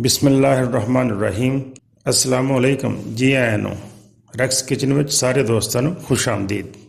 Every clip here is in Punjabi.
ਬਿਸਮਿਲ੍ਲਾਹਿਰਰਹਿਮਾਨਿਰਰਹੀਮ। अस्सलामु अलैकुम जी आया ਨੂੰ ਰੈਕਸ ਕਿਚਨ ਵਿੱਚ ਸਾਰੇ ਦੋਸਤਾਂ ਨੂੰ ਖੁਸ਼ ਆਮਦੀਦ।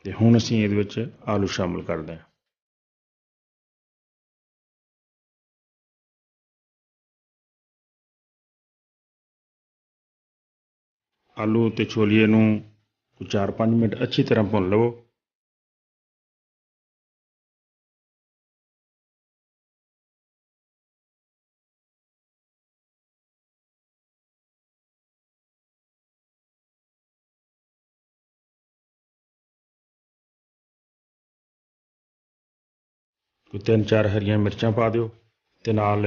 ਤੇ ਹੁਣ ਅਸੀਂ ਇਹਦੇ ਵਿੱਚ ਆਲੂ ਸ਼ਾਮਲ ਕਰਦੇ ਹਾਂ। ਆਲੂ ਅਤੇ ਛੋਲੀਏ ਨੂੰ 4-5 ਮਿੰਟ ਅੱਛੀ ਤਰ੍ਹਾਂ ਭੁੰਨ ਲਵੋ। ਕੋਈ 3-4 ਹਰੀਆਂ ਮਿਰਚਾਂ ਪਾ ਦਿਓ ਅਤੇ ਨਾਲ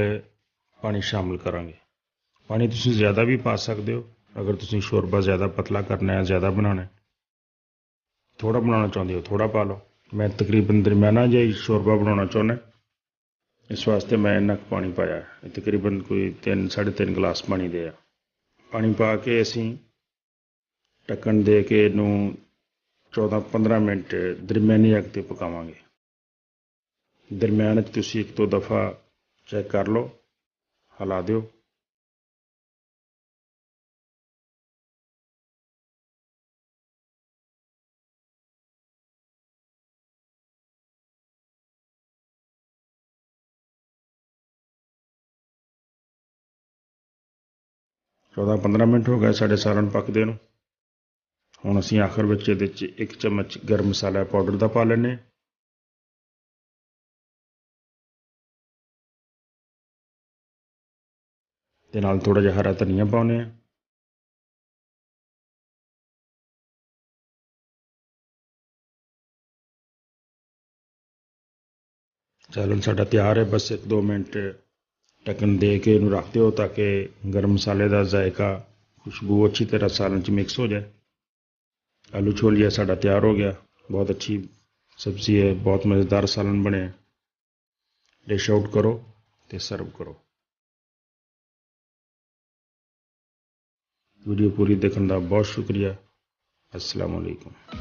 ਪਾਣੀ ਸ਼ਾਮਲ ਕਰਾਂਗੇ। ਪਾਣੀ ਤੁਸੀਂ ਜ਼ਿਆਦਾ ਵੀ ਪਾ ਸਕਦੇ ਹੋ ਅਗਰ ਤੁਸੀਂ ਸ਼ੋਰਬਾ ਜ਼ਿਆਦਾ ਪਤਲਾ ਕਰਨਾ ਹੈ, ਜ਼ਿਆਦਾ ਬਣਾਉਣਾ, ਥੋੜ੍ਹਾ ਬਣਾਉਣਾ ਚਾਹੁੰਦੇ ਹੋ ਥੋੜ੍ਹਾ ਪਾ ਲਓ। ਮੈਂ ਤਕਰੀਬਨ ਦਰਮਿਆਨਾ ਜਿਹਾ ਹੀ ਸ਼ੋਰਬਾ ਬਣਾਉਣਾ ਚਾਹੁੰਦਾ, ਇਸ ਵਾਸਤੇ ਮੈਂ ਇੰਨਾ ਕੁ ਪਾਣੀ ਪਾਇਆ। ਤਕਰੀਬਨ ਕੋਈ 3-3.5 ਗਲਾਸ ਪਾਣੀ ਦੇ ਆ। ਪਾਣੀ ਪਾ ਕੇ ਅਸੀਂ ਢੱਕਣ ਦੇ ਕੇ ਇਹਨੂੰ 14-15 ਮਿੰਟ ਦਰਮਿਆਨੀ ਅੱਗ 'ਤੇ ਪਕਾਵਾਂਗੇ। ਦਰਮਿਆਨ 'ਚ ਤੁਸੀਂ 1-2 ਦਫਾ ਚੈੱਕ ਕਰ ਲਓ, ਹਿਲਾ ਦਿਓ। 14-15 ਮਿੰਟ ਹੋ ਗਏ ਸਾਡੇ ਸਾਲਣ ਪੱਕਦੇ ਨੂੰ। ਹੁਣ ਅਸੀਂ ਆਖਰ ਵਿੱਚ ਇਹਦੇ 'ਚ 1 ਚਮਚ ਗਰਮ ਮਸਾਲਾ ਪਾਊਡਰ ਦਾ ਪਾ ਲੈਂਦੇ ਹਾਂ ਤੇ ਨਾਲ ਥੋੜ੍ਹਾ ਜਿਹਾ ਹਰਾ ਧਨੀਆ ਪਾਉਂਦੇ ਹਾਂ। ਸਾਲਣ ਸਾਡਾ ਤਿਆਰ ਹੈ। ਬਸ 1-2 ਮਿੰਟ ਢੱਕਣ ਦੇ ਕੇ ਇਹਨੂੰ ਰੱਖ ਦਿਓ ਤਾਂ ਕਿ ਗਰਮ ਮਸਾਲੇ ਦਾ ਜ਼ਾਇਕਾ, ਖੁਸ਼ਬੂ ਅੱਛੀ ਤਰ੍ਹਾਂ ਸਾਲਣ 'ਚ ਮਿਕਸ ਹੋ ਜਾਏ। ਆਲੂ ਛੋਲੀਆ ਸਾਡਾ ਤਿਆਰ ਹੋ ਗਿਆ। ਬਹੁਤ ਅੱਛੀ ਸਬਜ਼ੀ ਹੈ, ਬਹੁਤ ਮਜ਼ੇਦਾਰ ਸਾਲਣ ਬਣਿਆ। ਡਿਸ਼ ਆਊਟ ਕਰੋ ਅਤੇ ਸਰਵ ਕਰੋ। ਵੀਡੀਓ ਪੂਰੀ ਦੇਖਣ ਦਾ ਬਹੁਤ ਸ਼ੁਕਰੀਆ। अस्सलाम वालेकुम।